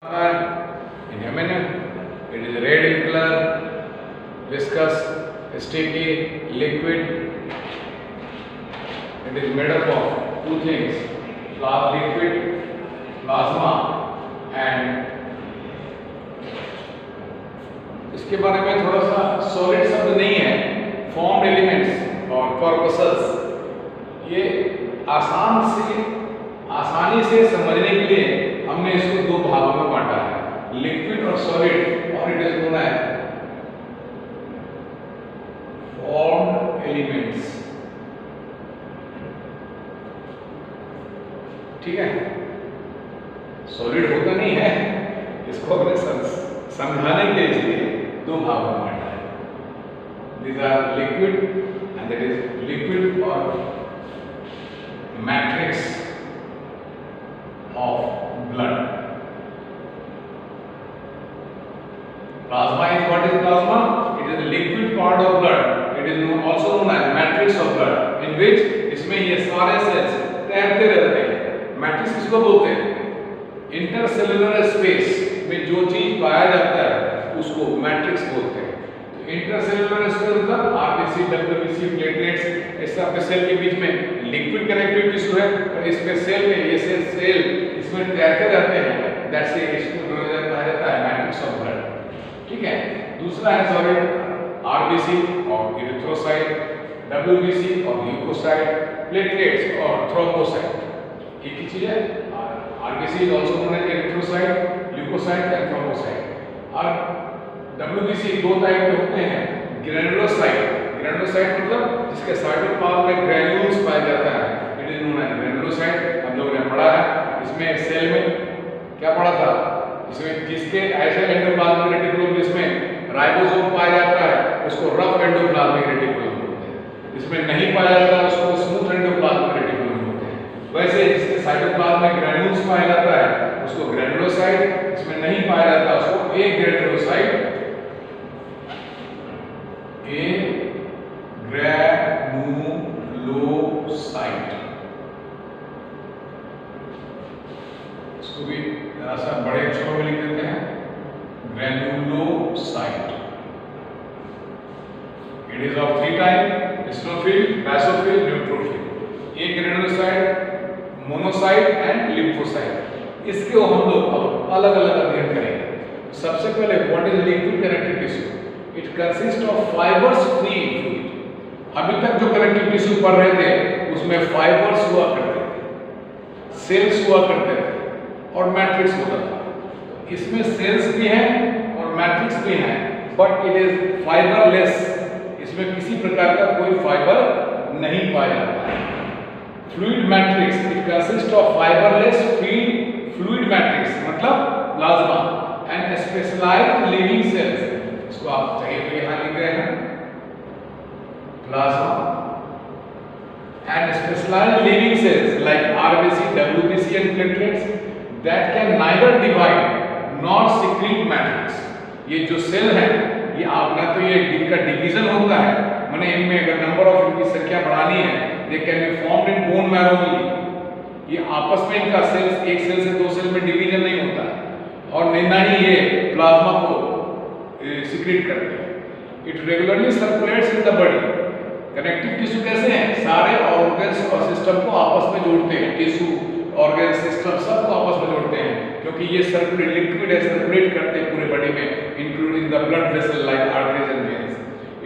In MNM, it is red in color, viscous, sticky, liquid. It is made up of two things: liquid, plasma, and इसके बारे में थोड़ा सा solid शब्द नहीं है, फॉर्म्ड एलिमेंट्स और कॉर्पसल्स। ये आसानी से समझने के लिए हमने इसको दो भागों में बांटा है, लिक्विड और सॉलिड, और it is known as formed elements. ठीक है, सॉलिड होता नहीं है, इसको अपने समझाने के लिए दो भागों में बांटा है। These are liquid and that is liquid or matrix of blood. Plasma is what is plasma? It is the liquid part of blood. It is also known as matrix of blood, in which इसमें ये सारे sales तैरते रहते हैं। Matrix किसको बोलते हैं? Intercellular space में जो चीज पाया जाता है उसको मैट्रिक्स बोलते हैं। तो इंटरसेलुलर स्पेस मतलब आरबीसी, डब्ल्यूबीसी, प्लेटलेट्स, इस सब सेल के बीच में लिक्विड कनेक्टिव टिश्यू है, और इसमें सेल में ये सेल इसमें तैरते रहते हैं। दैट्स इसको कहा जाता है मैट्रिक्स ऑफ ब्लड। ठीक है, दूसरा है सॉलिड, आरबीसी और इरिथ्रोसाइट, डब्ल्यूबीसी और ल्यूकोसाइट, प्लेटलेट्स और थ्रोम्बोसाइट। एक ही चीज है। RBC is also known as erythrocyte, leukocyte and thrombocyte. और डब्ल्यूबीसी दो टाइप के होते हैं, ग्रैनुलोसाइट। ग्रैनुलोसाइट मतलब जिसके साइटोप्लाज्म में ग्रैन्यूल्स पाया जाता है, it is known as granulocyte. हम लोगों ने पढ़ा है, इसमें सेल में क्या पढ़ा था, इसमें जिसके ऐसे एंडोप्लाज्मिक रेटिकुलम जिसमें राइबोसोम पाया जाता है उसको रफ एंडोप्लाज्मिक रेटिकुलम बोलते हैं, इसमें नहीं पाया जाता उसको स्मूथ एंडोप्लाज्मिक रेटिकुलम बोलते हैं। वैसे जिसके साइटोप्लाज्म में ग्रैन्यूल्स पाया जाता है उसको ग्रैनुलोसाइट, इसमें नहीं पाया जाता उसको ए ग्रैनुलोसाइट, ए ग्रैनुलोसाइट। इसको भी जरा सा बड़े अक्षरों में लिख देते हैं, granulocyte. It is of three type: Astrophil, basophil, neutrophil. A granulocyte, monocyte and lymphocyte. इसके हम लोग अब अलग अलग अध्ययन करेंगे। सबसे पहले what is liquid connective tissue? It consist of fibres free fluid. अभी तक जो कनेक्टिव टिश्यू पढ़ रहे थे उसमें फाइबर्स हुआ करते थे, सेल्स हुआ करते थे और मैट्रिक्स होता था। इसमें सेल्स भी हैं और मैट्रिक्स भी हैं, बट इट इज फाइबरलेस। इसमें किसी प्रकार का कोई फाइबर नहीं पाया जाता है। Fluid matrix, it consist of fibreless fluid matrix मतलब plasma and specialised living cells. इसको आप चाहिए तो यहां लिख रहे हैं, plasma and specialised living cells like RBC, WBC and platelets that can neither divide nor secrete matrix. ये जो सेल है ये आप ना तो ये इनका डिवीजन होता है, माने इनमें अगर नंबर ऑफ इनकी संख्या बढ़ानी है, they can be formed in bone marrow only. ये आपस में इनका सेल्स एक सेल से दो सेल में डिवीजन नहीं होता है, और ना ही ये प्लाज्मा को सीक्रेट करते हैं। It regularly circulates in the body. Connective tissue कैसे हैं? सारे ऑर्गन्स और सिस्टम को आपस में जोड़ते हैं, टिश्यू, ऑर्गन, सिस्टम सबको आपस में जोड़ते हैं, क्योंकि ये सर्कुलेट लिक्विड है, सर्कुलेट करते हैं पूरे बॉडी में, including the blood vessel like arteries and veins.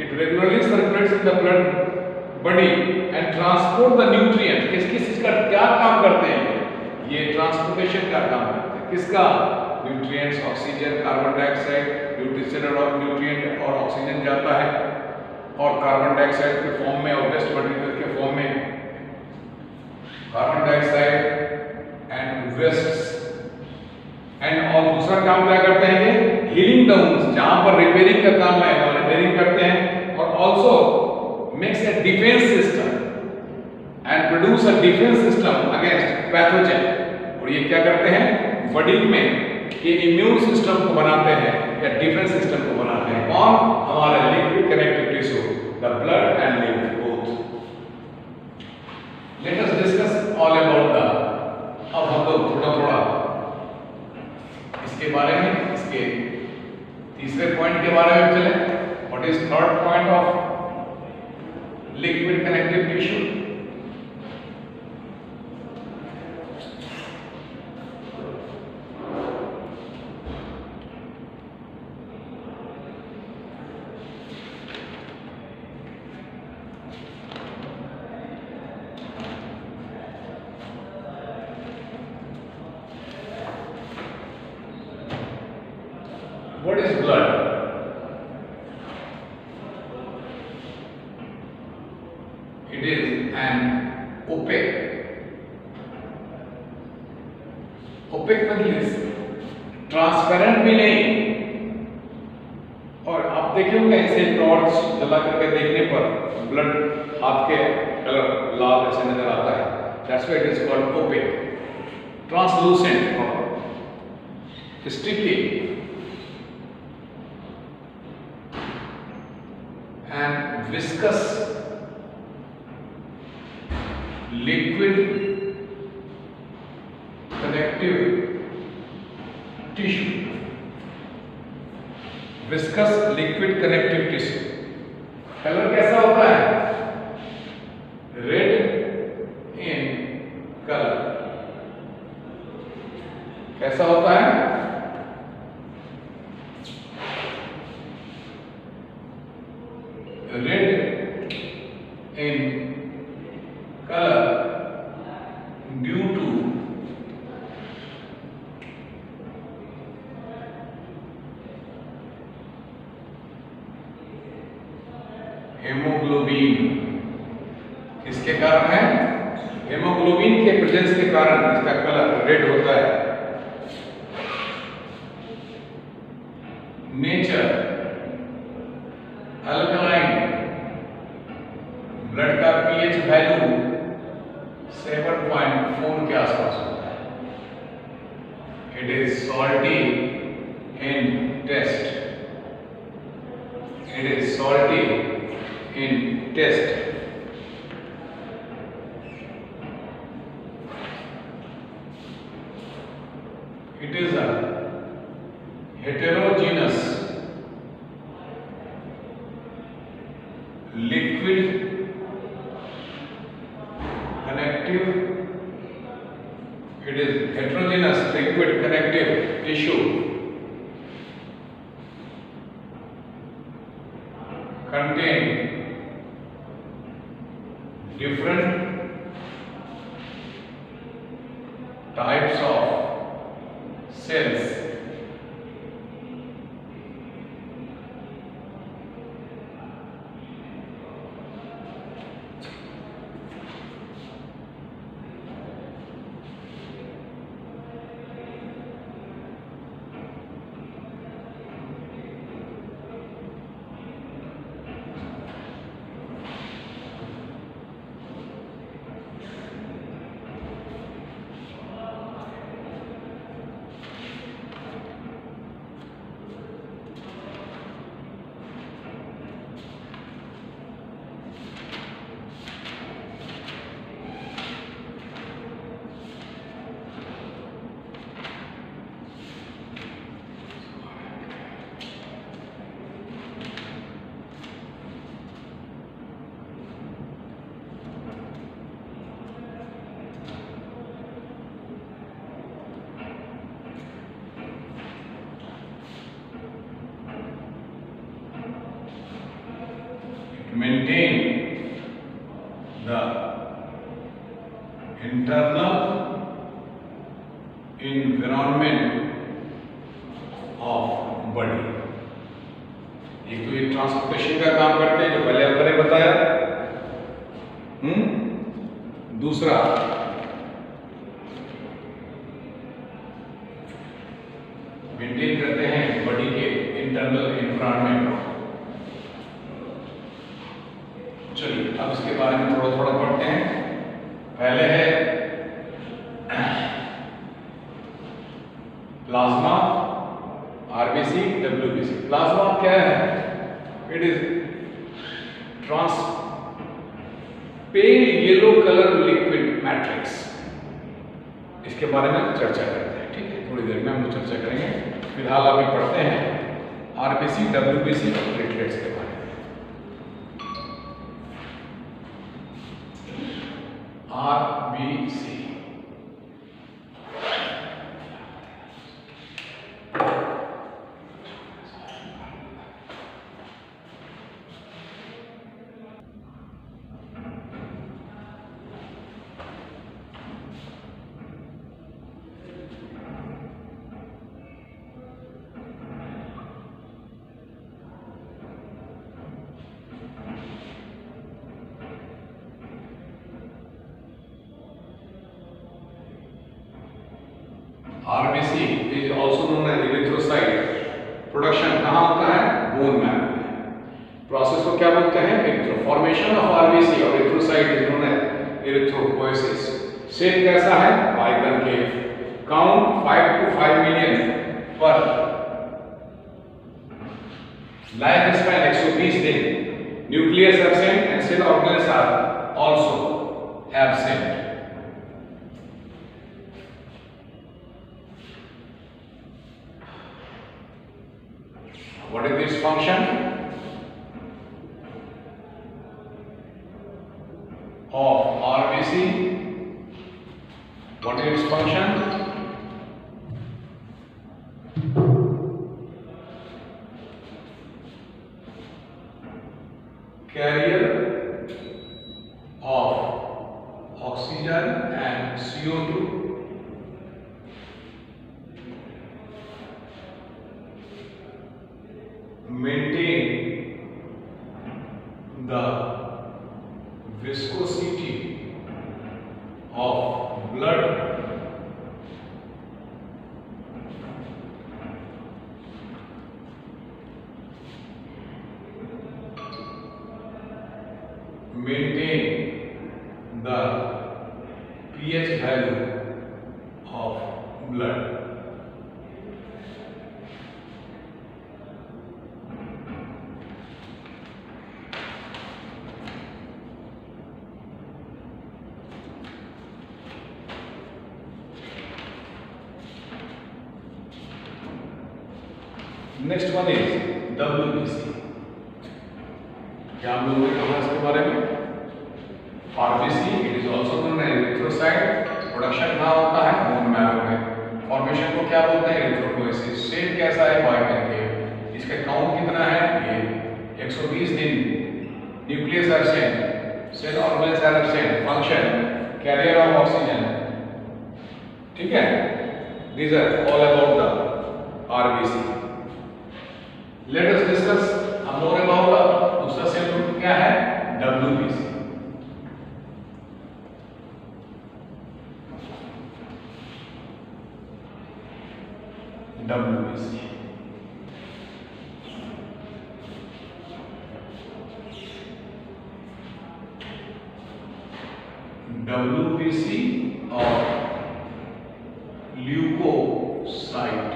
It regularly circulates in the blood body and transport the nutrient. किस किस का क्या काम करते हैं? ये ट्रांसपोर्टेशन का काम करते हैं। किसका? Nutrients, oxygen, carbon dioxide, nutrition और न्यूट्रिएंट और ऑक्सीजन जाता है, और कार्बन डाइऑक्साइड के फॉर्म में और वेस्ट मटेरियल के फॉर्म में carbon dioxide and waste. And और दूसरा काम क्या करते हैं ये? हीलिंग द वुंड्स, जहां पर रिपेयरिंग का काम है वहां रिपेयरिंग करते हैं, और also makes a defense system and produce a defense system against pathogen। और ये क्या करते हैं? बॉडी में ये इम्यून सिस्टम को बनाते हैं या डिफेंस सिस्टम को बनाते हैं। कौन? हमारा liquid connective tissue, the blood and lymph both. Let us discuss all about the, अब हम लोग थोड़ा थोड़ा इसके बारे में, इसके तीसरे पॉइंट के बारे में चले। What is third point of liquid connective tissue? What is blood? It is an opaque मतलब ट्रांसपेरेंट भी नहीं। और आप देखोगे ऐसे टॉर्च जला करके देखने पर ब्लड हाथ के कलर लाल ऐसे नजर आता है। That's why it is called opaque, translucent or sticky and viscous liquid connective tissue. Viscous liquid connective tissue. Colour कैसा होता है? Red in colour. कैसा होता है? Red in color due to haemoglobin. किसके कारण है? हेमोग्लोबिन के प्रेजेंस के कारण इसका कलर रेड होता है। नेचर अल्कलाइन, ब्लड का पीएच वैल्यू 7.4 के आसपास होता है। It is salty in taste. It is salty in taste. It is a heterogeneous liquid connective, it is heterogeneous liquid connective tissue contain different types of cells maintain the internal environment of body। एक तो ये transportation का काम करते हैं जो पहले आपने बताया। दूसरा मेंटेन करते हैं बॉडी के इंटरनल एनवायरनमेंट। चलिए अब इसके बारे में थोड़ा थोड़ा पढ़ते हैं। पहले है प्लाज्मा, आरबीसी, डब्ल्यूबीसी। प्लाज्मा क्या है? It is pale yellow colour liquid matrix. इसके बारे में चर्चा करते हैं, ठीक है। थोड़ी देर में हम चर्चा करेंगे। फिलहाल अभी पढ़ते हैं आरबीसी, डब्ल्यूबीसी और प्लेटलेट्स के बारे में। RBC RBC is also known as erythrocyte. Production कहाँ होता है? बोन मैरो में। प्रोसेस को क्या बोलते हैं? एरिथ्रो। फॉर्मेशन ऑफ आरबीसी और erythrocyte is known as erythropoiesis. Shape कैसा है? Biconcave. Count 5 to 5 million per. Life span 120 दिन। Nucleus absent and cell organelles are also absent. What is its function? Of RBC? What is its function? Carrier of oxygen and CO2. Maintain the viscosity of blood maintain the pH value of blood. Next one is WBC. क्या हम लोगों ने कहा इसके बारे में? RBC it is also known as erythrocyte. Production कहाँ होता है? बोन मैरो में। फॉर्मेशन को क्या बोलते हैं? एरिथ्रोपोएसिस। शेप कैसा है? बाइकनकेव। इसका काउंट कितना है? ये 120 दिन। Nucleus absent, cell organelles are absent. Function carrier of oxygen. ठीक है, these are all about the RBC. Let us discuss more about दूसरा सेल ग्रुप क्या है? WBC। WBC WBC और ल्यूकोसाइट।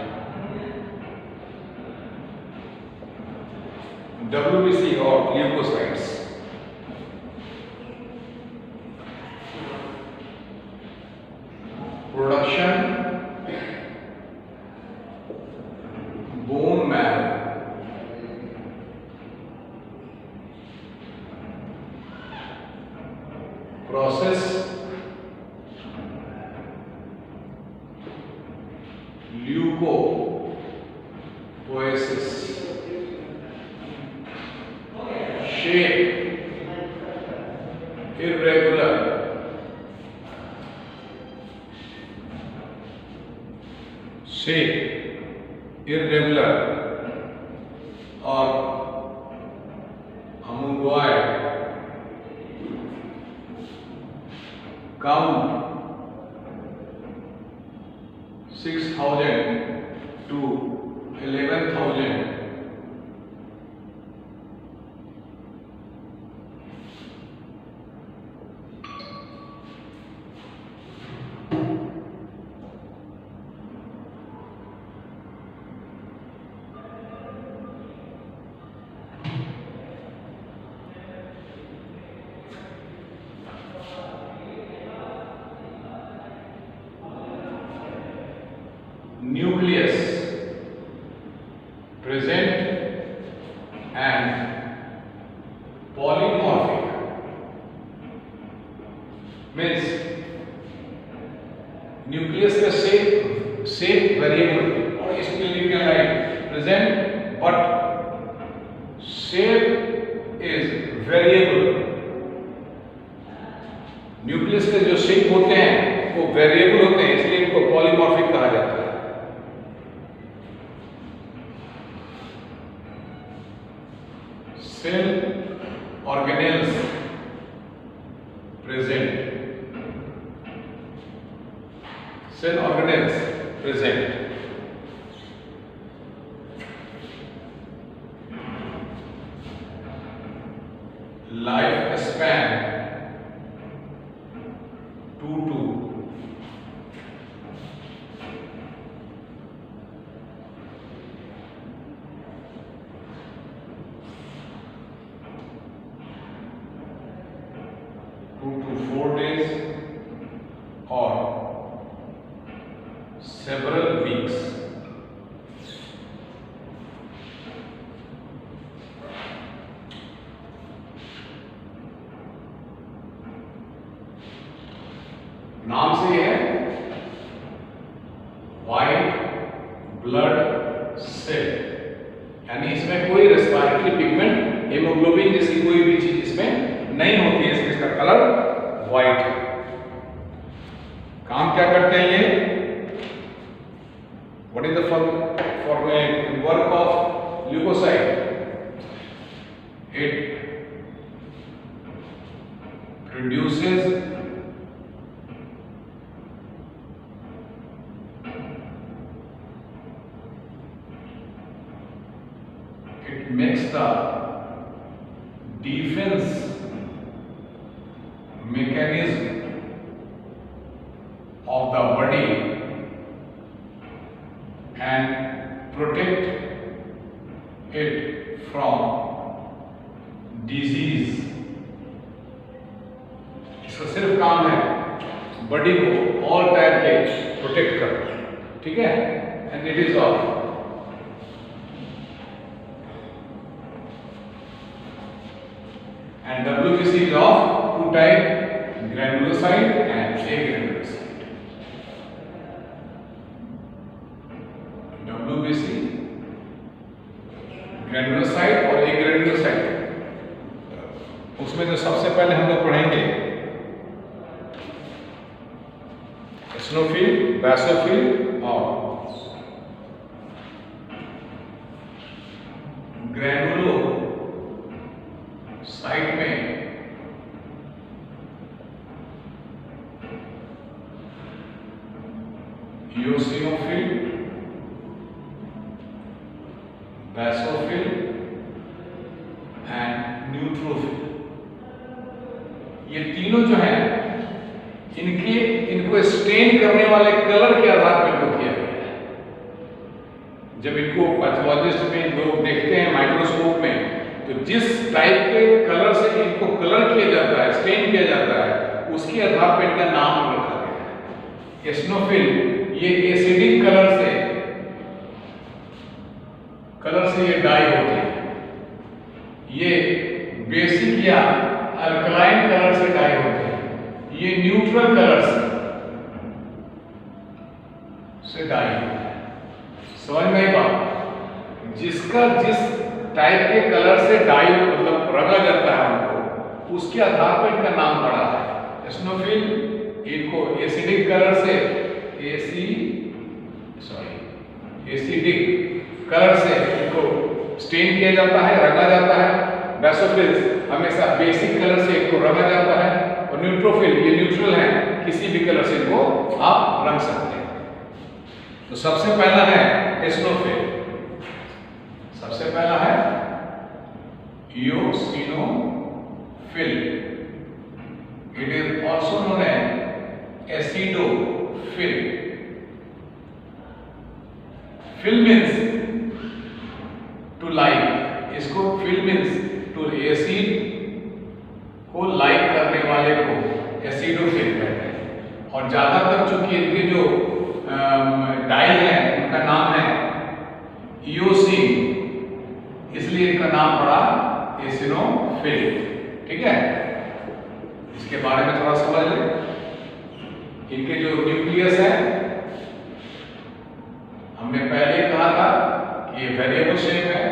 WBC और leucocytes production bone marrow, process leucopoiesis. Shape irregular, shape irregular और amoeboid। Count 6,000 to 11,000। present and polymorphic means nucleus का shape variable, और इसके लिए क्या है present but shape is variable. Nucleus के जो शेप होते हैं वो वेरिएबल होते हैं, इसलिए इनको पॉलीमॉर्फिक कहा जाता है। Cell organelles present, cell organelles present, life span 2 to 4 days or several weeks. नाम से है व्हाइट ब्लड सेल, यानी इसमें कोई रेस्पिरेटरी पिगमेंट हेमोग्लोबिन जैसी कोई भी चीज इसमें नहीं होती है, इसलिए इसका कलर व्हाइट है। काम क्या करते हैं ये? What is the work of leucocyte? It produces it makes the defense mechanism of the body and protect it from disease. इसका सिर्फ काम है बॉडी को ऑल टाइप के प्रोटेक्ट करना, ठीक है? And it is of and WBC is of two type, granulocyte and agranulocyte. WBC granulocyte और agranulocyte, उसमें जो सबसे पहले हम लोग पढ़ेंगे एसिनोफिल, बेसोफिल और ग्रैनुलो साइड में इओसिनोफिल, बेसोफिल एंड न्यूट्रोफिल, ये तीनों जो हैं इनको स्टेन करने वाले कलर के आधार पर इनको किया गया है। जब इनको पैथोलॉजिस्ट में लोग देखते हैं माइक्रोस्कोप में, तो जिस टाइप के कलर से इनको कलर किया जाता है, स्टेन किया जाता है, उसके आधार पर इनका नाम रखा गया है। एसिनोफिल ये एसिडिक कलर से ये डाई होते हैं। ये बेसिक या अल्कलाइन कलर से डाई होते हैं। ये न्यूट्रल कलर से डाई होते हैं। समझ में आई बात? जिसका जिस टाइप के कलर से डाई मतलब रंगा जाता है उनको, उसके आधार पर इनका नाम पड़ा है। एसिनोफिल इनको एसिडिक कलर से एसिडिक कलर से इनको स्टेन किया जाता है, रंगा जाता है। बेसोफिल्स हमेशा बेसिक कलर से इनको रंगा जाता है, और न्यूट्रोफिल ये न्यूट्रल है, किसी भी कलर से इनको आप रंग सकते हैं। तो सबसे पहला है एसिनोफिल, सबसे पहला है eosinophil, it is also known as acidophil. Phil means to like, इसको फिल मीन्स टू एसिड को लाइक करने वाले को एसिडोफिल कहते हैं। और ज्यादातर चूंकि इनके जो डाई है उनका नाम है इओसिन, इसलिए इनका नाम पड़ा एसिनोफिल। ठीक है, इसके बारे में थोड़ा समझ लें। इनके जो न्यूक्लियस है, हमने पहले कहा था कि ये वेरिएबल शेप है।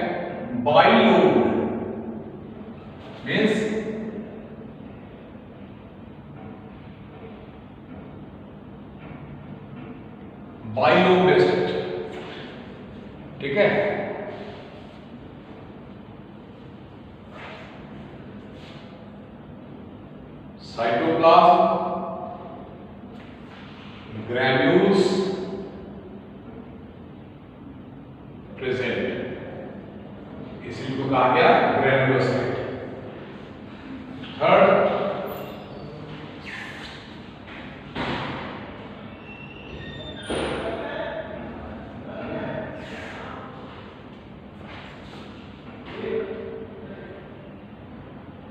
Bilobe means bilobe structure. ठीक है, साइटोप्लाज्म, ग्रैन्यूल्स प्रेजेंट, इसी को कहा गया ग्रैन्युलोसाइट। थर्ड,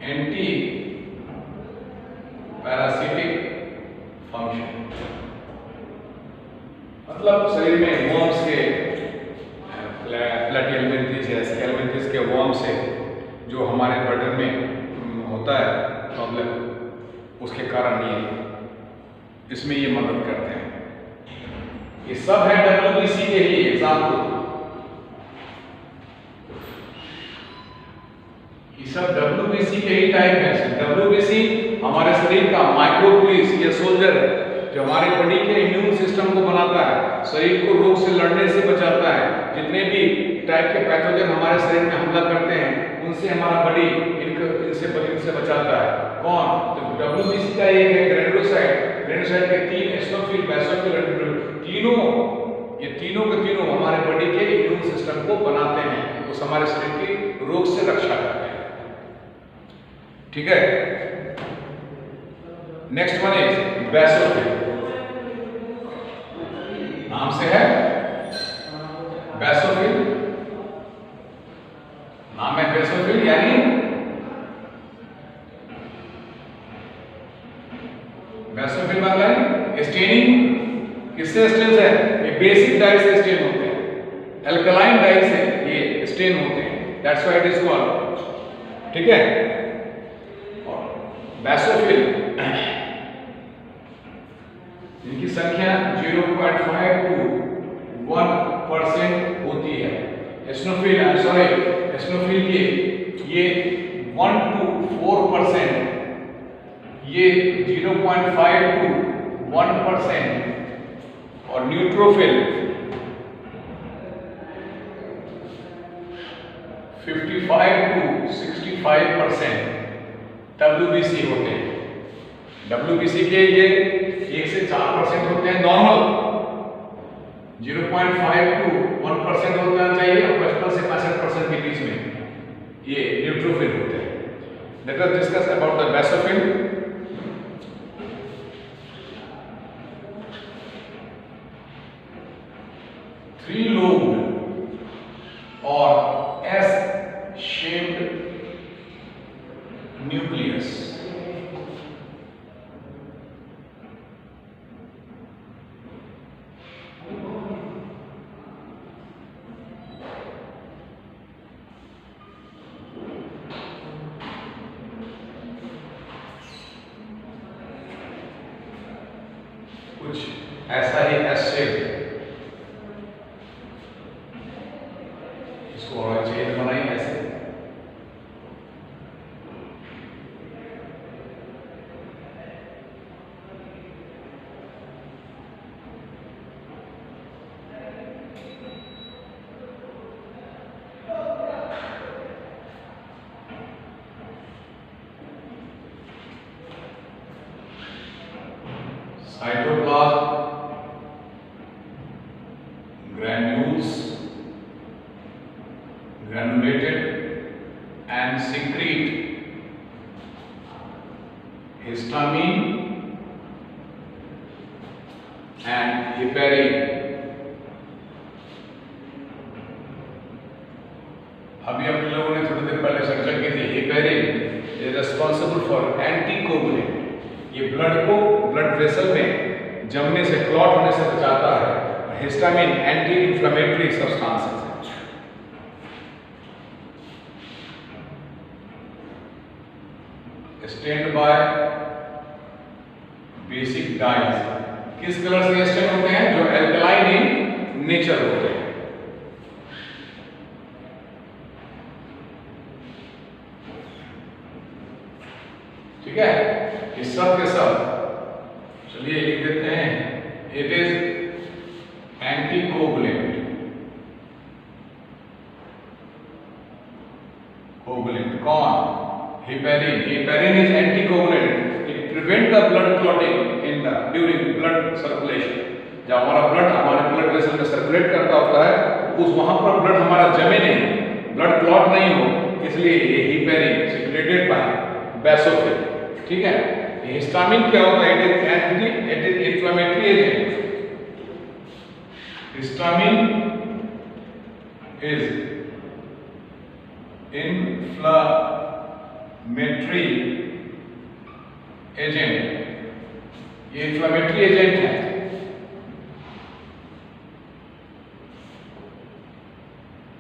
एंटी पैरासिटिक फंक्शन, मतलब शरीर में वर्म्स के प्लेटिहेल्मिन्थेस या स्केलेमिन्थेस के वर्म से जो हमारे बर्डन में होता है प्रॉब्लम, उसके कारण ये इसमें ये मदद करते हैं। ये सब है WBC के ही एग्जाम्पल। ये सब WBC के ही टाइप है। WBC हमारे शरीर का माइक्रो पुलिस या सोल्जर है, जो हमारे बॉडी के इम्यून सिस्टम को बनाता है, शरीर को रोग से लड़ने से बचाता है। जितने भी टाइप के पैथोजन हमारे शरीर में हमला करते हैं, उनसे हमारा बॉडी इनसे बचाता है। कौन? तो WBC का एक है ग्रैन्युलोसाइट। ग्रैन्युलोसाइट के 3 एसिनोफिल, बेसोफिल और ये तीनों के तीनों हमारे बॉडी के इम्यून सिस्टम को बनाते हैं, उस हमारे शरीर की रोग से रक्षा करते हैं। ठीक है, नेक्स्ट वन इज बेसोफिल। नाम से है बेसोफिल, नाम है बेसोफिल, यानी बेसोफिल मतलब स्टेनिंग। किससे स्टेन है? ये बेसिक डाई से स्टेन होते हैं, अल्कलाइन डाई से ये स्टेन होते हैं, that's why it is called. ठीक है, और बेसोफिल इनकी संख्या 0.5 to 1% होती है। एसिनोफिल की ये 1 to 4%, ये 0.5 to 1%, और न्यूट्रोफिल 55 to 65% WBC होते हैं। WBC के ये 1 से 4% होते हैं नॉर्मल, 0.5 to 1% होना चाहिए, और 55 से 65% के बीच में ये न्यूट्रोफिल होते हैं। Let us discuss about the basophil. Three lobed और एस शेप्ड न्यूक्लियस, कुछ ऐसा ही एस शेप, इसको और चेन बनाई ऐसे। Cytoplasm, granules, granulated and secrete histamine and heparin. अभी अपने लोगों ने थोड़ी देर पहले चर्चा की थी, heparin is responsible for anticoagulant. ये ब्लड वेसल में जमने से, क्लॉट होने से बचाता है। हिस्टामिन एंटी इंफ्लेमेटरी सब्सटेंसेस है। Stained by basic dyes. किस कलर से स्टेन होते हैं? जो एल्कलाइन इन नेचर होते हैं। ठीक है, ये सब के सब चलिए लिख देते हैं। It is anticoagulant. कोगुलेंट कौन? heparin. Heparin is anticoagulant. It prevents the blood clotting in the during blood circulation. जब हमारा ब्लड वेसल में सर्कुलेट करता होता है, उस वहां पर ब्लड हमारा जमे नहीं, ब्लड क्लॉट नहीं हो, इसलिए ये heparin secreted by basophil। ठीक है, हिस्टामिन क्या होता है? It is inflammatory agent. Histamine is inflammatory agent. ये इन्फ्लेमेटरी एजेंट है।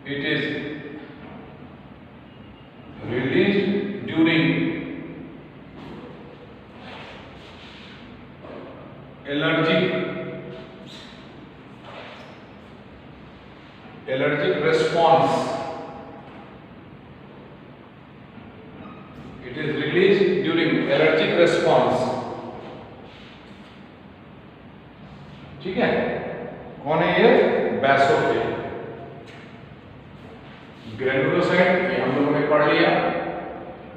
It is release during allergic response। It is released during allergic response। ठीक है, कौन है ये? बैसोफिल। ग्रेनुलोसाइट ये हम लोगों ने पढ़ लिया।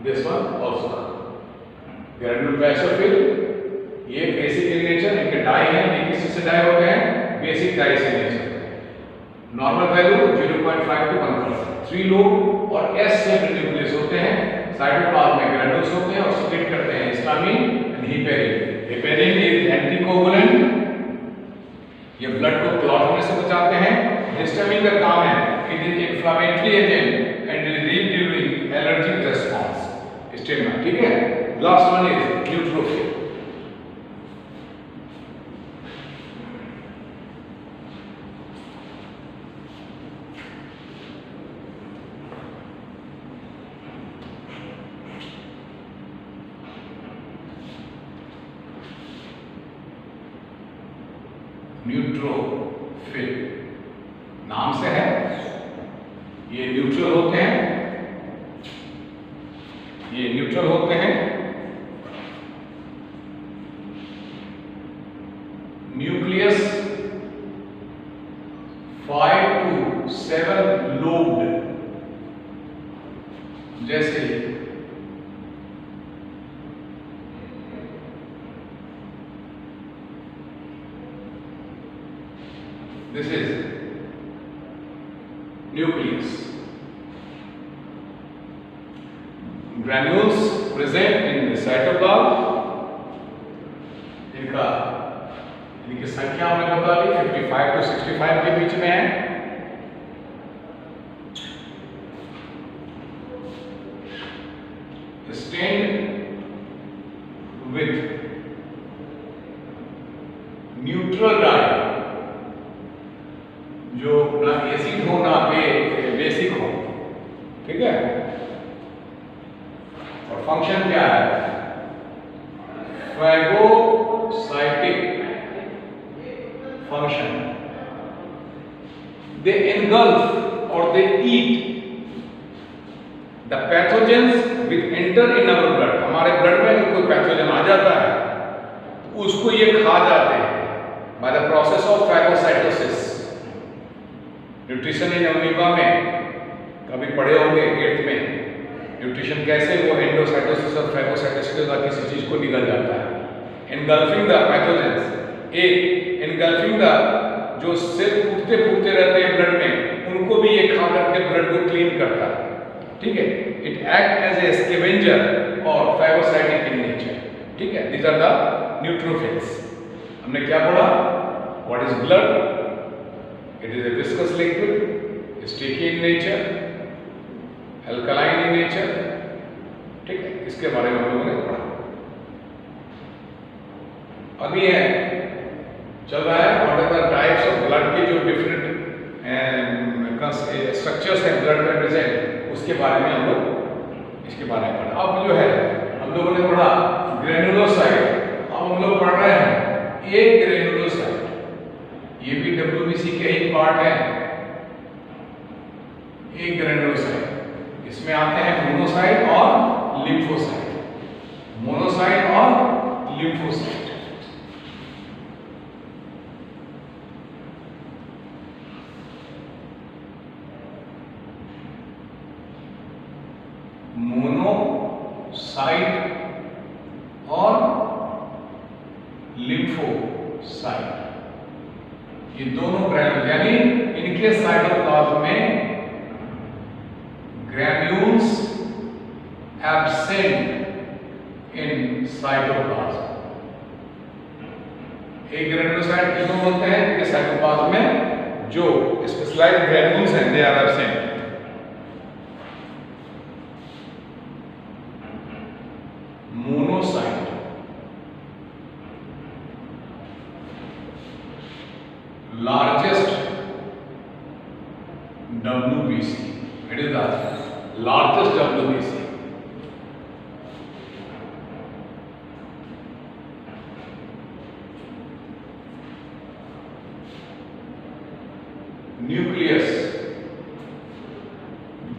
This one also granule basophil. ये बेसिक इन नेचर, इनके डाई है। ये किसी से डाई होते हैं? बेसिक डाई से nature. Normal value 0.5 to 1%। 3 lobe और एस शेप्ड न्यूक्लियस होते हैं। साइटोप्लाज्म में ग्रेनुल्स होते हैं और सिक्रेट करते हैं histamine and heparin. Heparin is anticoagulant. ये ब्लड को क्लॉट होने से बचाते हैं। हिस्टामिन का काम है, it is inflammatory agent and release during allergic response. स्टेगमा। ठीक है, last one is neutrophil. Neutrophil नाम से है, ये न्यूट्रल होते हैं। ये न्यूट्रल होते हैं। Nucleus 5 to 7 lobed. जैसे this is nucleus। granules present in the cytoplasm। इनकी संख्या हमने बता दी 55 to 65 के बीच में है। stained with neutral dye, जो ना एसिड हो ना बेसिक हो। ठीक है, और फंक्शन क्या है? Phagocytic function. They engulf or they eat the pathogens which enter in our blood। हमारे ब्लड में अगर कोई पैथोजन आ जाता है तो उसको ये खा जाते हैं by the process of phagocytosis। Nutrition in amoeba में कभी पढ़े होंगे 8th में, न्यूट्रिशन कैसे वो एंडोसाइटोसिस और फैगोसाइटोसिस के द्वारा किसी चीज को निगल जाता है। एनगल्फिंग द पैथोजेंस, एक एनगल्फिंग द जो सेल फूटते फूटते रहते हैं ब्लड में, उनको भी ये खा करके ब्लड को क्लीन करता है। ठीक है, it act as a scavenger और फैगोसाइटिक इन नेचर। ठीक है, दीज आर द न्यूट्रोफिल्स। हमने क्या पढ़ा? What is blood? It is a viscous liquid, sticky in nature, alkaline in nature। ठीक है, इसके बारे में हम लोगों ने पढ़ा। अभी है चल रहा है what are the types of blood के जो डिफरेंट स्ट्रक्चर्स हैं ब्लड में प्रेजेंट, उसके बारे में हम लोग इसके बारे में पढ़ा। अब जो है हम लोगों ने पढ़ा ग्रेनुलोसाइट, अब हम लोग पढ़ रहे हैं एक ग्रेनुलोसाइट। ये भी WBC के ही पार्ट है, एक ग्रेनुलोसाइट। इसमें आते हैं मोनोसाइट और लिम्फोसाइट, मोनोसाइट और लिम्फोसाइट। मोनोसाइट और लिम्फोसाइट, ये दोनों ग्रैन्यूल, यानी इनके साइटोप्लाज्म में ग्रैन्यूल्स एब्सेंट इन साइटोप्लाज्म। एक ग्रैनुलोसाइट किसको बोलते हैं? इनके साइटोप्लाज्म में जो स्पेशलाइज्ड ग्रैन्यूल्स हैं, they are absent. Monocyte, largest WBC, it is the largest WBC. Nucleus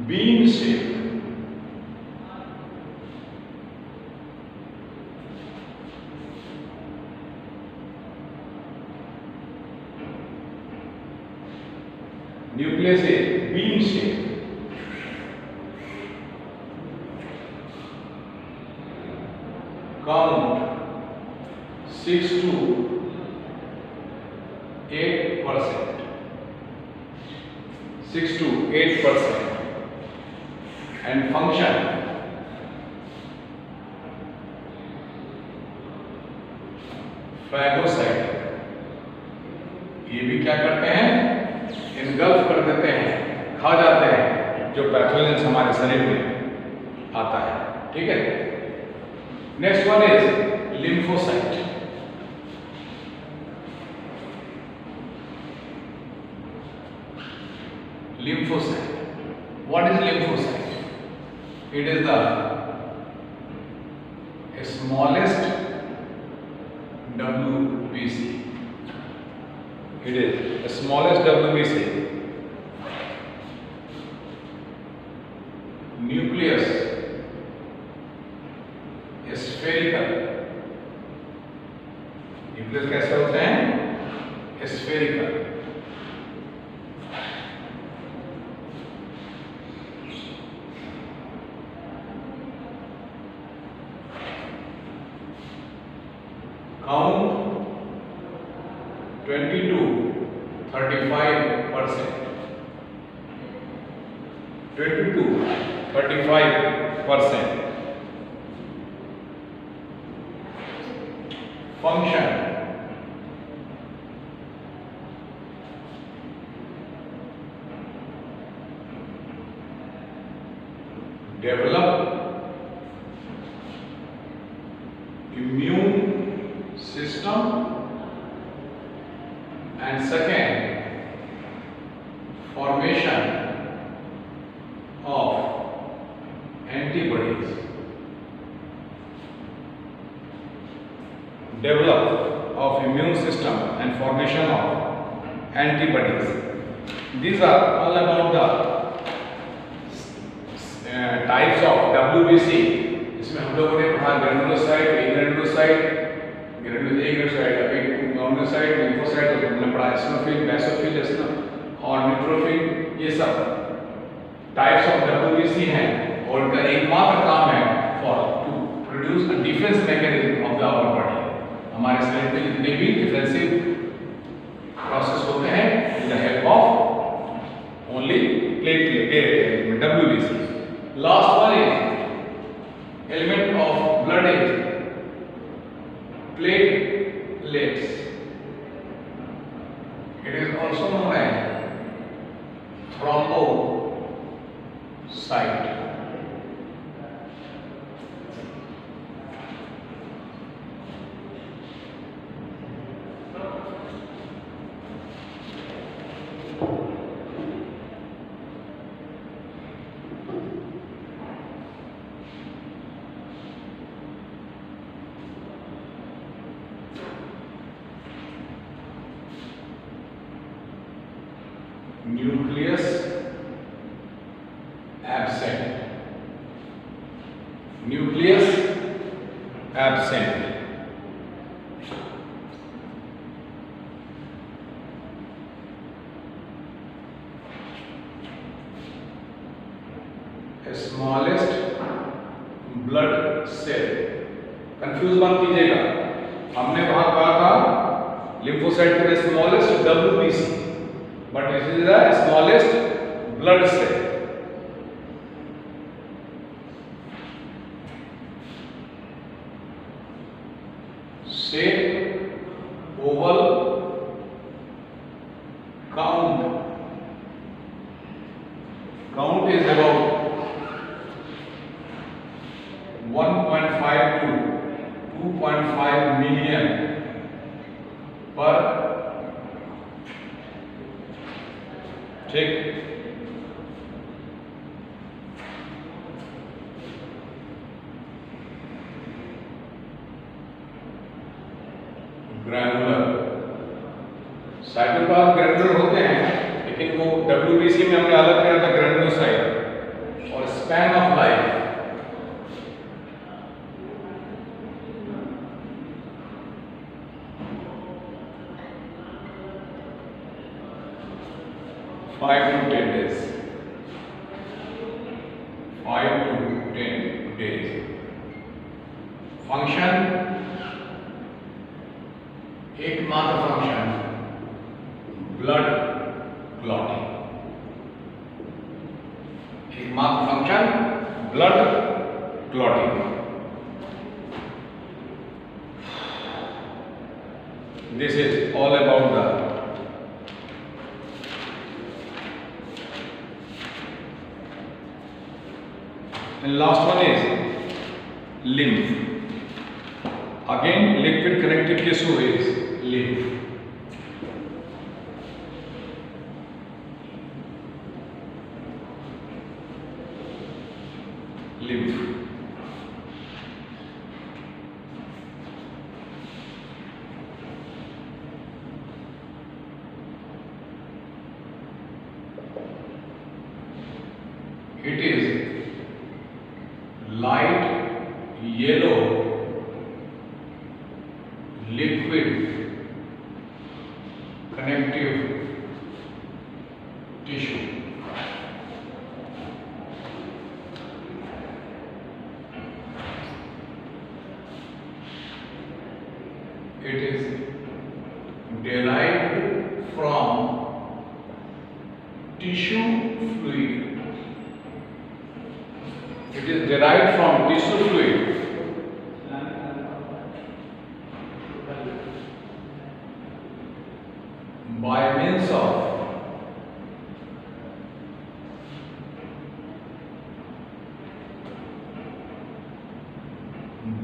bean shape, nucleus is bean shape, count 6 to 8%, 6 to 8%, and function phagocytic। ये भी क्या करते हैं? इनगल्फ कर देते हैं, खा जाते हैं जो पैथोजेंस हमारे शरीर में आता है। ठीक है, next one is lymphocyte. Lymphocyte. What is lymphocyte? It is the smallest WBC. It is the smallest WBC. Nucleus spherical. Nucleus कैसे होते हैं? Spherical. Count 20 to 35%, 20 to 35%. Function develop immune system, and second formation of antibodies. Develop of immune system and formation of antibodies. These are all about the types of WBC. इसमें हम लोगों ने पढ़ा granulocyte, granulocyte, monocyte, lymphocyte, और हमने पढ़ा eosinophil, basophil और neutrophil. ये सब टाइप्स ऑफ WBC हैं और इनका एकमात्र काम है for to produce a defence mechanism of the our body. हमारे शरीर में जितने भी डिफेंसिव प्रोसेस होते हैं with the help of only platelet WBC। Last one is element of blood is platelets. It is also known as thrombocyte. nucleus absent. Smallest blood cell, confuse मत कीजिएगा, हमने वहां कहा था लिम्फोसाइट का smallest WBC, but this is the smallest blood cell. Shape oval, count is about 1.5 to 2.5 million per check. Granular, cytoplasm granular होते हैं, लेकिन वो WBC में हमने अलग किया था ग्रैनुलोसाइट. और span of life 5 to 10 days. 5 to 10 days. Function, एकमात्र फंक्शन ब्लड क्लॉटिंग. एकमात्र function blood clotting. This is all about the and last one is lymph. Again, liquid connective tissue is lymph. Lymph. It is light yellow liquid connective tissue. It is derived from tissue fluid. It is derived from tissue fluid by means of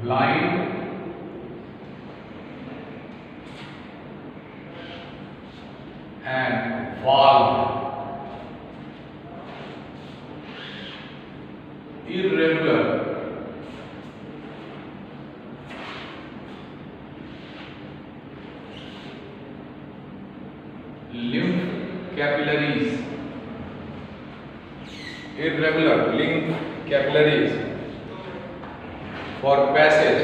blind and valved irregular lymph capillaries. Irregular lymph capillaries for passage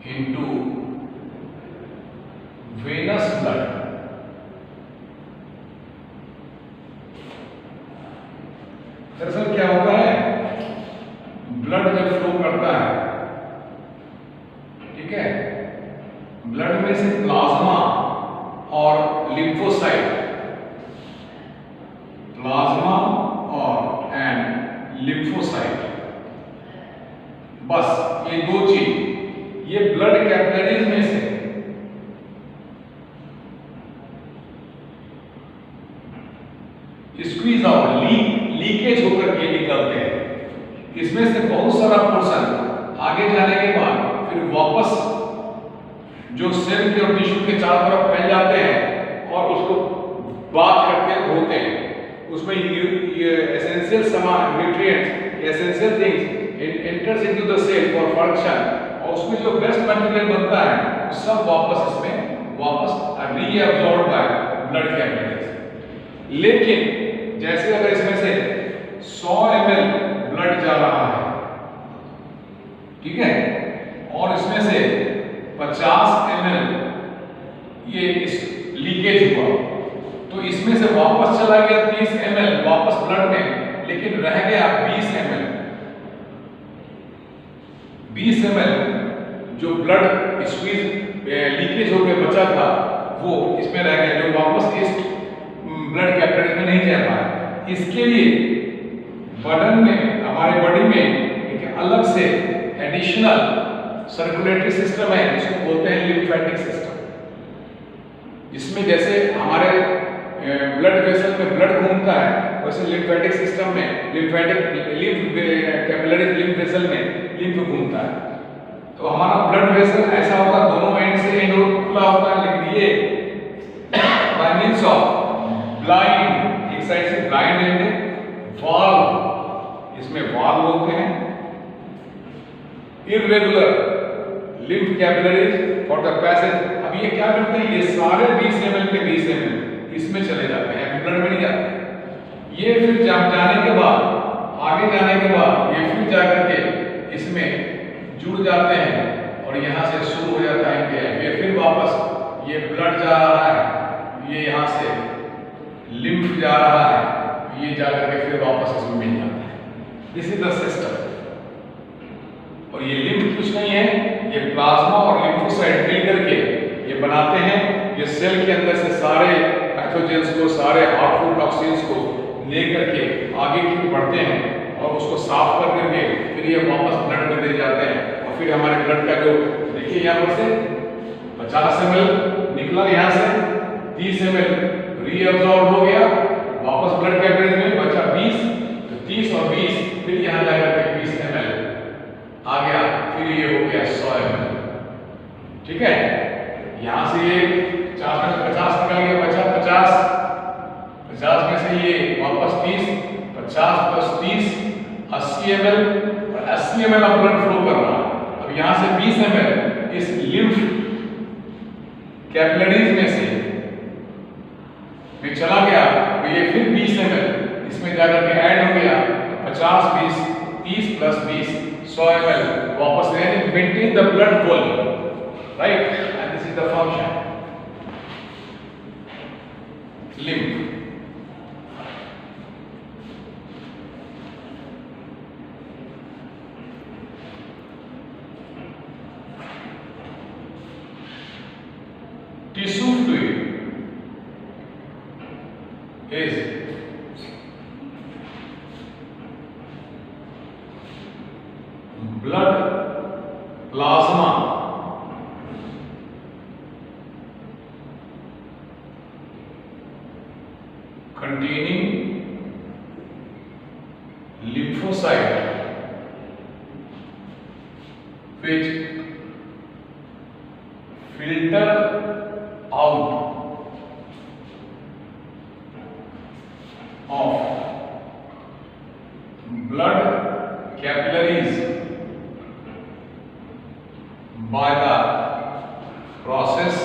into venous blood. दरअसल क्या होता है, blood जब flow करता है, ठीक है, blood में से प्लाज्मा और लिम्फोसाइट, प्लाज्मा और एंड लिम्फोसाइट, बस ये दो चीज, ये ब्लड कैपिलरीज में से स्क्वीज आउट, लीकेज होकर के निकलते हैं. इसमें से बहुत सारा पोर्शन आगे जाने के बाद फिर वापस जो सेल के और टिश्यू के चारों तरफ फैल जाते हैं और उसको बात करके धोते हैं. उसमें ये एसेंशियल सामान, nutrients, essential things enters into the cell for function, और उसमें जो वेस्ट मटेरियल बनता है वो सब वापस इसमें वापस रीअब्सॉर्ब बाय ब्लड कैपिलरीज। लेकिन जैसे अगर इसमें से 100 ml ब्लड जा रहा है, ठीक है, और इसमें से 50 ml ये इस लीकेज हुआ, तो इसमें से वापस चला गया 30 ml वापस ब्लड में, लेकिन रह गया 20 ml। 20 ml जो ब्लड स्क्वीज लीकेज होकर बचा था वो इसमें रह गया, जो वापस इस ब्लड कैपिलरी में नहीं जा पाया। इसके लिए बदन में, हमारे बॉडी में एक अलग से एडिशनल सर्कुलेटरी सिस्टम है जिसको बोलते हैं लिम्फेटिक सिस्टम, जिसमें जैसे हमारे ब्लड वेसल में ब्लड घूमता है वैसे लिम्फेटिक सिस्टम में लिम्फ कैपिलरी लिम्फ वेसल में लिम्फ घूमता है। तो हमारा ब्लड वेसल ऐसा होगा, दोनों एंड से एंड खुला होता है, लेकिन ये बाय मींस ऑफ ब्लाइंड, एक साइड से ब्लाइंड एंड वाल्व, इसमें वाल्व होते हैं, irregular lymph capillaries for the passage. अब ये क्या करते हैं, ये सारे 20 ml के 20 ml इसमें चले जाते हैं, ब्लड में नहीं जाते। ये फिर जाने के बाद, आगे जाने के बाद ये फिर जाकर के इसमें जुड़ जाते हैं और यहाँ से शुरू हो जाता है कि फिर वापस ये ब्लड जा रहा है, ये यहाँ से लिम्फ जा रहा है, ये जाकर के फिर वापस इसमें मिल जाता है। This is the system. और ये लिम्फ कुछ नहीं है, ये प्लाज्मा और लिम्फोसाइट मिल करके ये बनाते हैं। ये सेल के अंदर से सारे पैथोजेंस को, सारे हार्मफुल टॉक्सिन्स को लेकर के आगे की बढ़ते हैं और उसको साफ कर करके फिर ये वापस ब्लड में दे जाते हैं। और फिर हमारे ब्लड का जो देखिए यहाँ पर से 50 ml निकला, यहाँ से 30 ml रीअब्सॉर्ब हो गया, वापस ब्लड कैपिलरी में बचा 20, तो 30 और 20 फिर यहाँ जाकर के 20 ml आ गया, फिर ये हो गया 100 ml। ठीक है, यहाँ से ये 50 निकल गया, बचा 50 में से ये वापस 30, 50 + 30 80 ml, और 80 ml of ब्लड फ्लो कर रहा है। अब यहाँ से 20 ml इस लिम्फ कैपिलरीज में से चला गया, तो ये फिर 20 ml इसमें जाकर के ऐड हो गया, तो 50 20 30 + 20 100 ml वापस maintain the blood volume, right, and this is the function lymph. Tissue fluid is blood plasma containing lymphocyte which filter out of blood capillaries by the process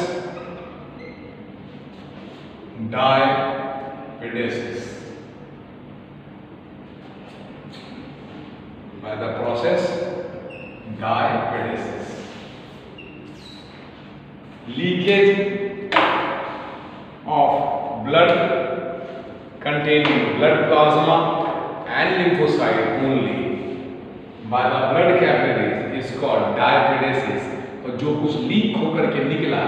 diapedesis. By the process diapedesis. Leakage of blood containing blood plasma and lymphocyte only by the blood capillaries is called diapedesis। और जो कुछ leak होकर के निकला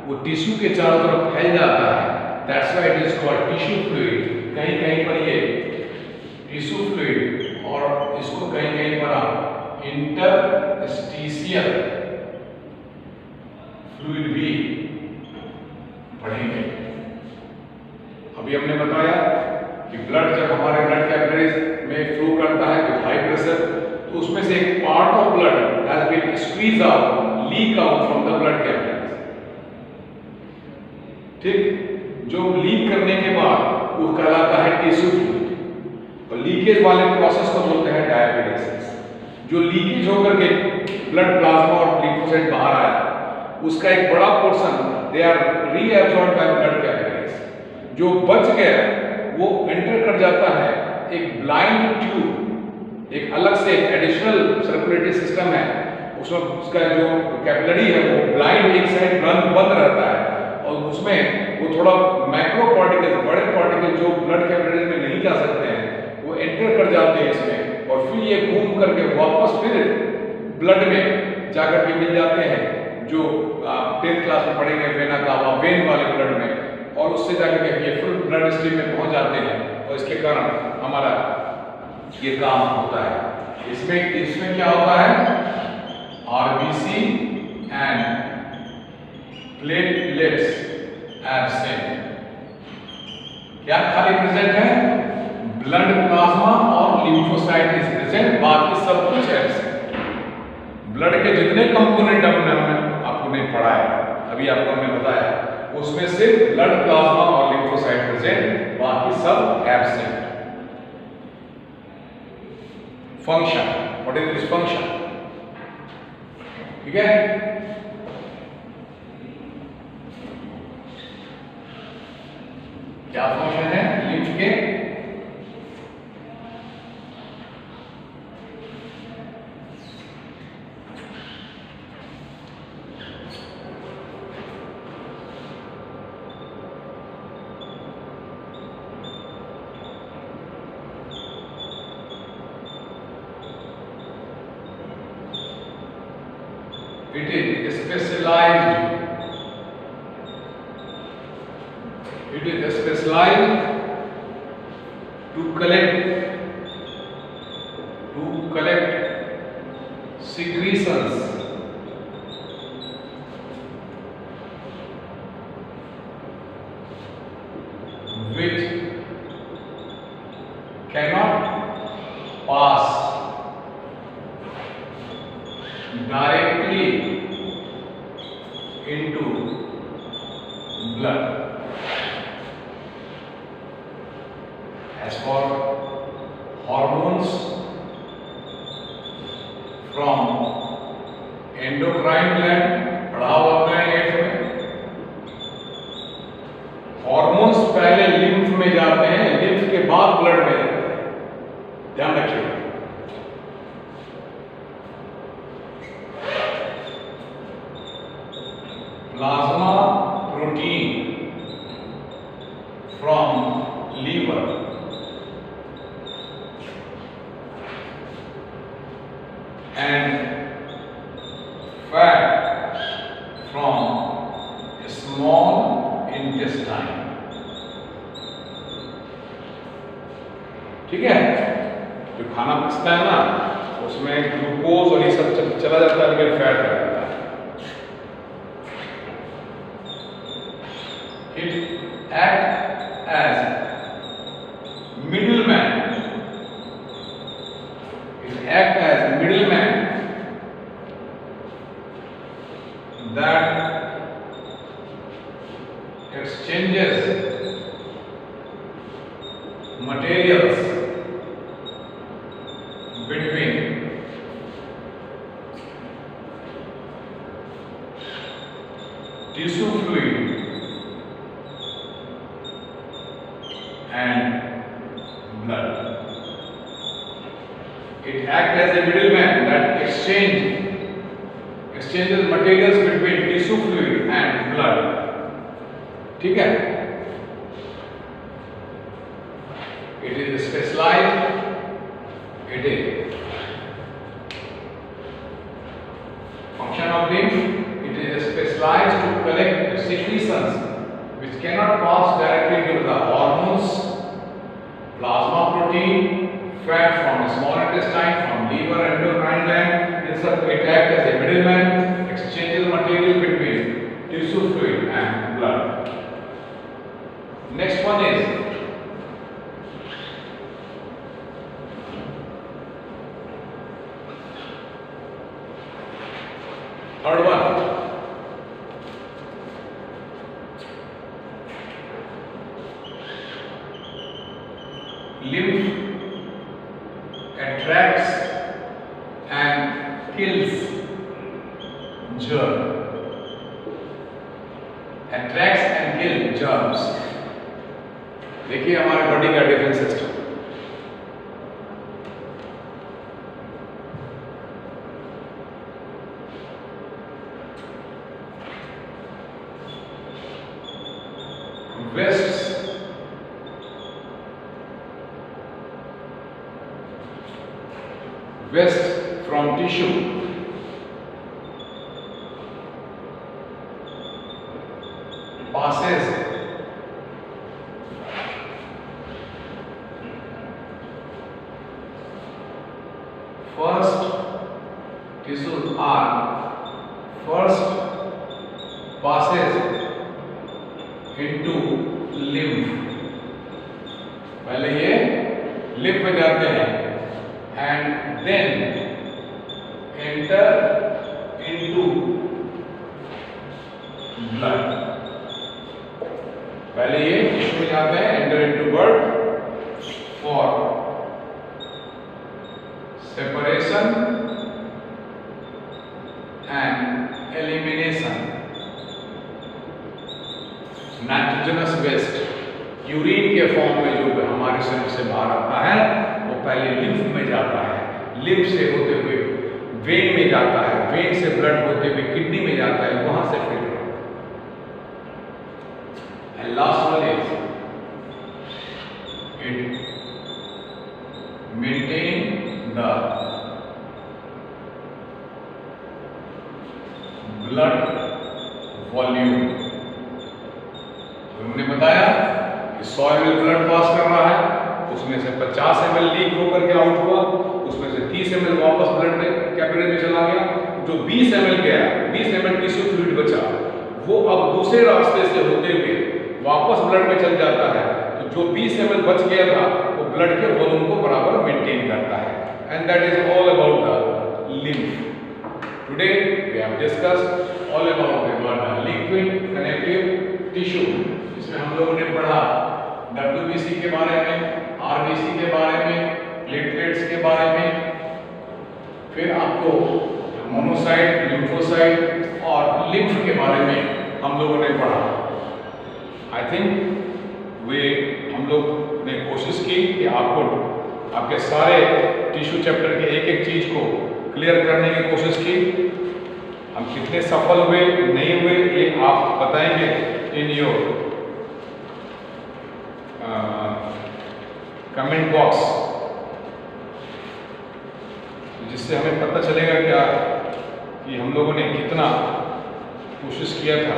वो tissue के चारों तरफ फैल जाता है, that's why it is called tissue fluid. कहीं कहीं पर ये टिश्यू फ्लूइड और इसको कहीं कहीं पर इंटरस्टिशियल फ्लूइड भी पढ़ेंगे। अभी हमने बताया कि ब्लड जब हमारे ब्लड कैपिलरीज में फ्लो करता है विद हाई प्रेशर, तो उसमें से एक part of blood has been squeeze out, leak out from the blood capillaries. ठीक, जो लीक करने के बाद वो कहलाता है टिश्यू फ्लूइड। और लीकेज वाले प्रोसेस को बोलते हैं डायपेडेसिस। जो लीकेज होकर के ब्लड प्लाज्मा और लिम्फोसाइट बाहर आया उसका एक बड़ा portion they are reabsorbed by blood capillaries. जो बच गया वो एंटर कर जाता है एक ब्लाइंड ट्यूब, एक अलग से एडिशनल सर्कुलेटरी सिस्टम है, उसमें उसका जो कैपिलरी है वो ब्लाइंड एक साइड बंद रहता है और उसमें वो थोड़ा माइक्रो पार्टिकल्स, बड़े पार्टिकल जो ब्लड कैपिलरीज में नहीं जा सकते हैं वो एंटर कर जाते हैं इसमें और फिर ये घूम करके वापस फिर ब्लड में जाकर के मिल जाते हैं जो 10th क्लास में पढ़ेंगे वेना कावा, वेन वाले ब्लड में, और उससे जाकर के ये फुल ब्लड स्ट्रीम में पहुंच जाते हैं और इसके कारण हमारा ये काम होता है। इसमें क्या होता है, आरबीसी एंड प्लेटलेट्स एब्सेंट। क्या खाली प्रेजेंट है, ब्लड प्लाज्मा और लिम्फोसाइट इज प्रेजेंट, बाकी सब कुछ एब्सेंट। ब्लड के जितने कंपोनेंट हमने आपको नहीं पढ़ा है, अभी आपको हमने बताया, उसमें सिर्फ ब्लड प्लाज्मा और लिम्फोसाइट प्रेजेंट, बाकी सब absent. Function, what is this function? ठीक है, क्या फंक्शन है लिम्फ के? It is specialized. It is specialized to collect secretions which cannot pass directly into blood. As for hormones from endocrine gland, पढ़ा हुआ आपने 8th में, हॉर्मोन्स पहले लिम्फ में जाते हैं, लिम्फ के बाद ब्लड में जाते हैं, ध्यान रखिए। Plasma protein from liver and fat from small intestine। ठीक है, जो खाना पचता है ना उसमें ग्लूकोज और ये सब चला जाता है, लेकिन फैट रह जाता है। It acts as middleman. It acts as middleman that exchanges materials between tissue fluid and blood. It acts as a middleman that exchanges materials between tissue fluid and blood. ठीक है? It is specialized. It is function of lymph. It is specialized to collect secretions which cannot pass directly to the hormones, plasma protein, fat from small intestine, from liver, endocrine gland. It acts as a middleman, exchanges material between tissue fluid and blood. Next one is third one. Lymph attracts and kills germ. attracts and kill germs. देखिए हमारे body का defence system, waste from tissue passes first tissues are first passes into lymph, पहले ये lymph में जाते हैं and then enter into blood, पहले ये टिश्यू में जाते हैं enter into blood for separation and elimination nitrogenous waste, urine के फॉर्म में जो हमारे शरीर से बाहर आता है वो पहले लिम्फ में जाता है, लिम्फ से होते हुए वेन में जाता है, वेन से ब्लड होते हुए किडनी में जाता है, वहां से फिल्टर होता है। And last one is it maintain the blood volume. हमने बताया कि 100 ml ब्लड पास कर रहा है, उसमें से 50 ml लीक होकर के आउट हुआ, उसमें से 30 ml वापस ब्लड में कैपिलरी में चला गया, जो 20 ml गया, 20 ml टिश्यू फ्लूइड बचा, वो अब दूसरे रास्ते से होते हुए वापस ब्लड में चल जाता है, तो जो 20 ml बच गया था वो ब्लड के वॉल्यूम को बराबर मेंटेन करता है। And that is all about the lymph. Today we have discussed all about the liquid connective tissue. इसमें हम लोगों ने पढ़ा WBC के बारे में, RBC के बारे में, प्लेटलेट्स के बारे में, फिर आपको मोनोसाइट, लिम्फोसाइट और लिम्फ के बारे में हम लोगों ने पढ़ा। आई थिंक हम लोग ने कोशिश की कि आपको आपके सारे टिश्यू चैप्टर के एक एक चीज को क्लियर करने की कोशिश की। हम कितने सफल हुए नहीं हुए ये आप बताएंगे इन योर कमेंट बॉक्स, जिससे हमें पता चलेगा क्या कि हम लोगों ने कितना कोशिश किया था,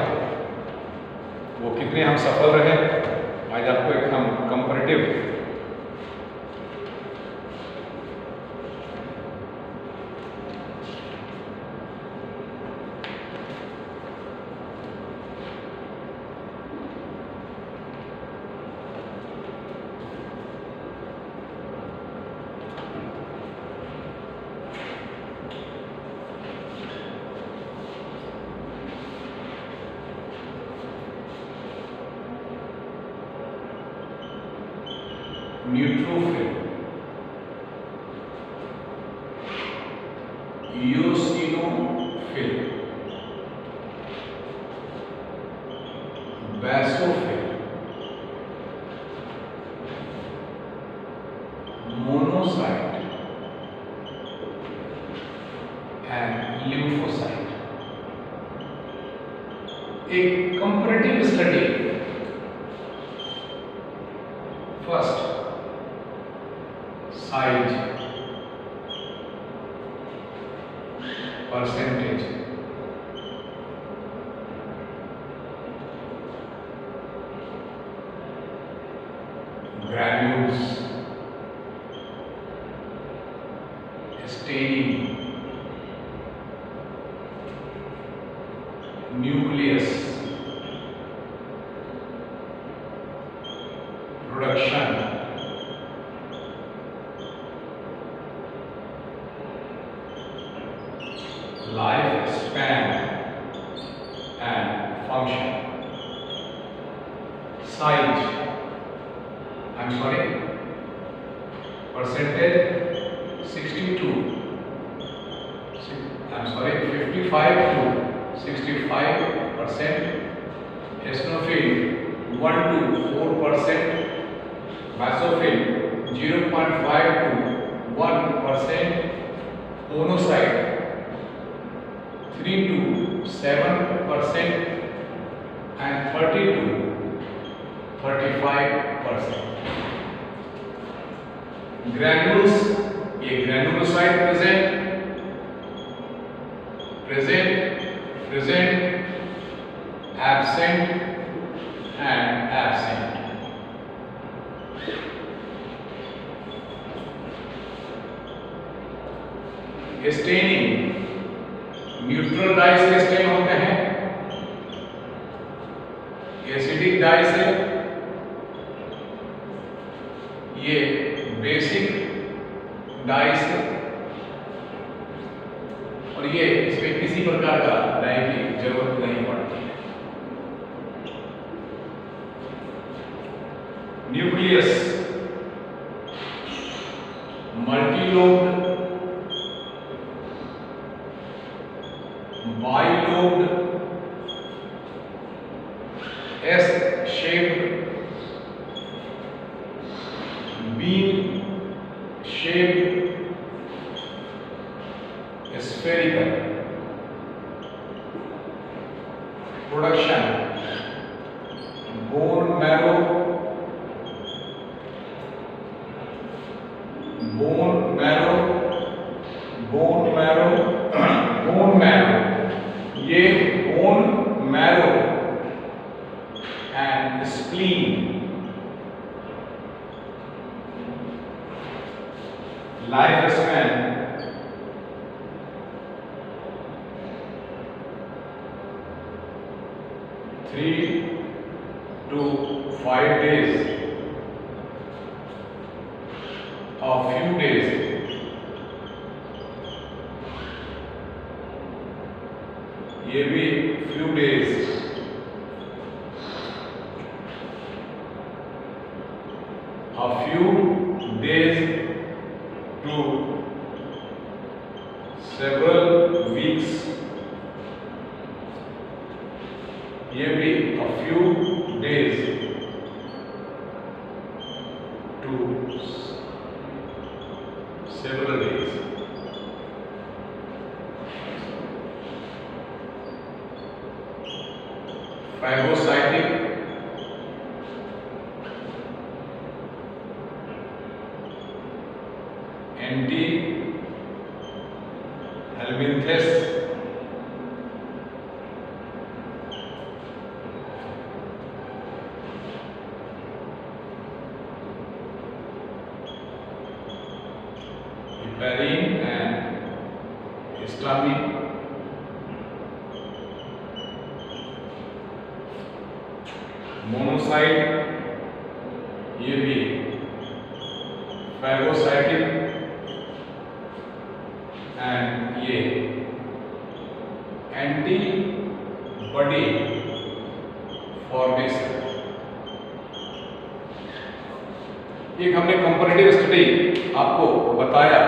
वो कितने हम सफल रहे। आज आपको एक हम comparative neutrophil, eosinophil, basophil, monocyte and lymphocyte. एक comparative study, first size, percentage, granules, staining, nucleus, production, lifespan and function, size, percentage 62, 55 to 65%, 1 to 4%, basophil 0.5 to 1%, monocyte 3 to 7%, and 30 to 35%. Granules, ये granulocyte present, absent and absent. Staining, neutral dye से stain होते हैं, acidic dye से, ये basic dye से, और ये इसमें किसी प्रकार का डाई की जरूरत नहीं पड़ती है। Nucleus, multilobed, bilobed, S shaped, bean shaped, spherical. Production, bone marrow, ये bone marrow and spleen. Life span, 3 to 5 days, a few days, ये भी few days, a few days to several weeks, ये भी a few days to several days. Phagocytic, anti-helminthes, heparin and histamine, monocyte, ये भी phagocytic, and ये antibody formation. एक हमने comparative study आपको बताया,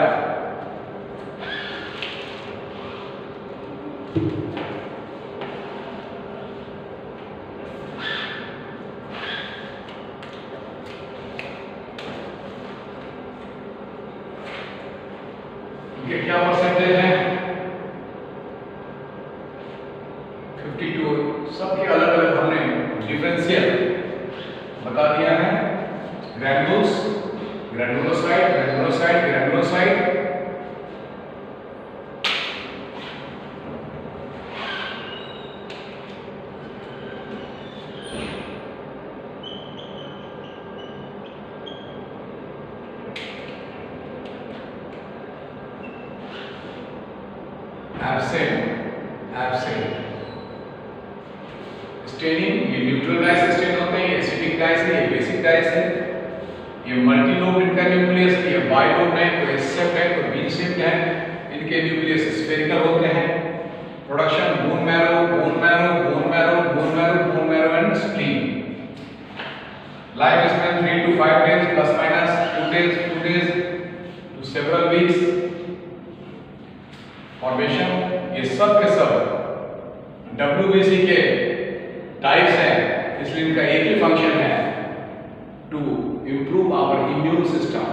ये क्या परसेंटेज है, 52। सबके अलग अलग हमने डिफरेंशियल बता दिया है। Granules, granulocyte, granulocyte, granulocyte, absent, staining, ये न्यूट्रल डाई से स्टेन होते हैं, एसिडिक डाई से, ये बेसिक डाई से, ये मल्टीलोब इनका न्यूक्लियस, ये बाइलोब है, तो एस शेप्ड है, तो बी शेप्ड है, इनके न्यूक्लियस स्फेरिकल होते हैं। Production, bone marrow, bone marrow, bone marrow, bone marrow, bone marrow and spleen. Life span 3 to 5 days plus minus 2 days to several weeks। Formation, ये सब के सब WBC के टाइप्स हैं। इसलिए इनका एक ही फंक्शन है, to improve our immune system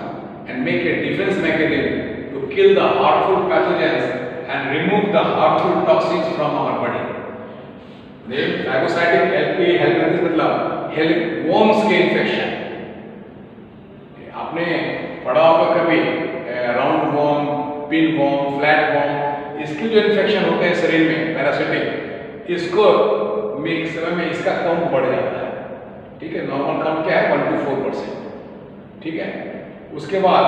and make a defense mechanism to kill the harmful pathogens and remove the harmful toxins from our body. Phagocytic help मतलब help worms के infection. आपने पढ़ा होगा कभी round worm, pin worm, flat worm, इसके जो infection होते हैं शरीर में पैरासिटिक, इसको समय में इसका काउंट बढ़ जाता है, ठीक है। नॉर्मल काउंट क्या है 1 to 4%, ठीक है। उसके बाद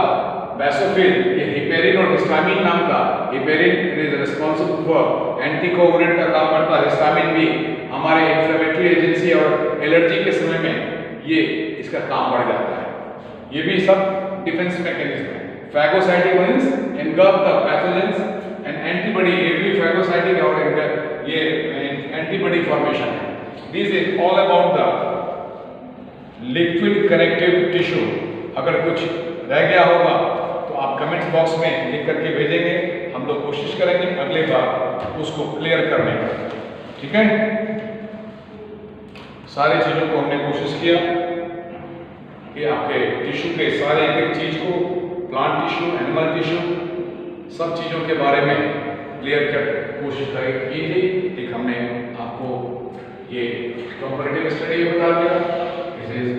बैसोफिल, ये हिपेरिन और हिस्टामिन नाम का, heparin is responsible for anticoagulant का काम करता है, हिस्टामिन भी हमारे इन्फ्लेमेटरी एजेंसी और एलर्जी के समय में ये इसका काम बढ़ जाता है। ये भी सब डिफेंस मैकेनिज्म है। Phagocytic means engulf the pathogens and antibody, every phagocytic और ये antibody formation है। This is all about the liquid connective tissue। अगर कुछ रह गया होगा तो आप कमेंट बॉक्स में लिख करके भेजेंगे, हम लोग कोशिश करेंगे अगले बार उसको क्लियर करने का, ठीक है। सारी चीज़ों को हमने कोशिश किया कि आपके टिश्यू के सारे एक एक चीज़ को, प्लांट टिश्यू, एनिमल टिश्यू, सब चीज़ों के बारे में क्लियर कर कोशिश की थी। एक हमने आपको ये कंपैरेटिव स्टडी बता दिया, दिस इज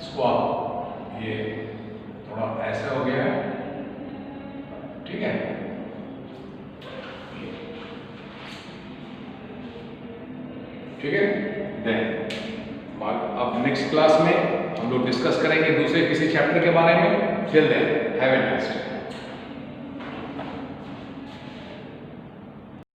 स्क्वाब, ये थोड़ा ऐसा हो गया है, ठीक है। ठीक है, देन अब नेक्स्ट क्लास में हम लोग डिस्कस करेंगे दूसरे किसी चैप्टर के बारे में। Till then have a nice day.